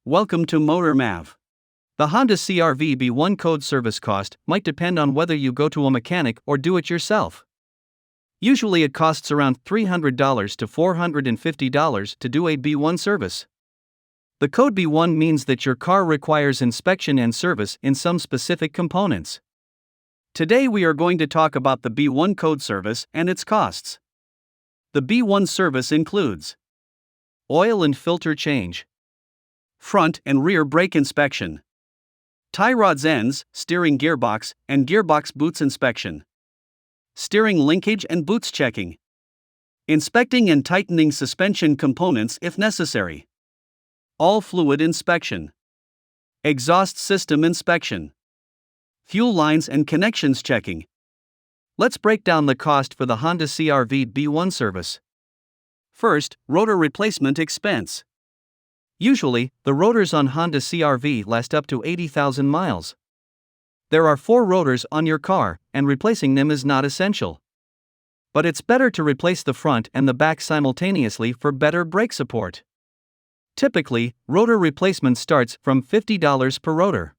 Welcome to MotorMav. The Honda CR-V B1 code service cost might depend on whether you go to a mechanic or do it yourself. Usually it costs around $300 to $450 to do a B1 service. The code B1 means that your car requires inspection and service in some specific components. Today we are going to talk about the B1 code service and its costs. The B1 service includes oil and filter change, front and rear brake inspection, tie rods ends, steering gearbox, and gearbox boots inspection, steering linkage and boots checking, inspecting and tightening suspension components if necessary, all fluid inspection, exhaust system inspection, fuel lines and connections checking. Let's break down the cost for the Honda CR-V B1 service. First, rotor replacement expense. Usually, the rotors on Honda CR-V last up to 80,000 miles. There are 4 rotors on your car, and replacing them is not essential. But it's better to replace the front and the back simultaneously for better brake support. Typically, rotor replacement starts from $50 per rotor.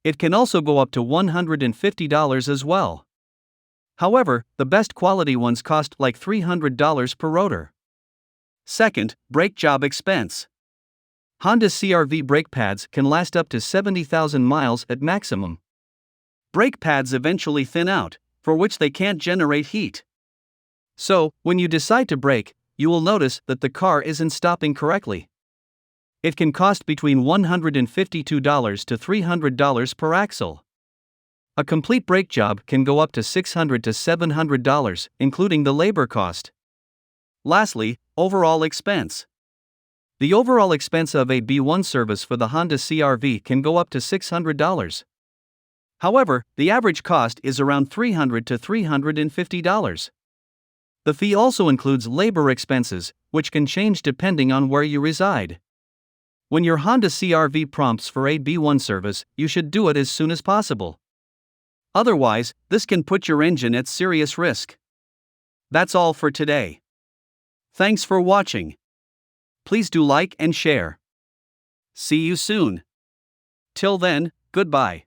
It can also go up to $150 as well. However, the best quality ones cost like $300 per rotor. Second, brake job expense. Honda CR-V brake pads can last up to 70,000 miles at maximum. Brake pads eventually thin out, for which they can't generate heat. So, when you decide to brake, you will notice that the car isn't stopping correctly. It can cost between $152 to $300 per axle. A complete brake job can go up to $600 to $700, including the labor cost. Lastly, overall expense. The overall expense of a B1 service for the Honda CR-V can go up to $600. However, the average cost is around $300 to $350. The fee also includes labor expenses, which can change depending on where you reside. When your Honda CR-V prompts for a B1 service, you should do it as soon as possible. Otherwise, this can put your engine at serious risk. That's all for today. Thanks for watching. Please do like and share. See you soon. Till then, goodbye.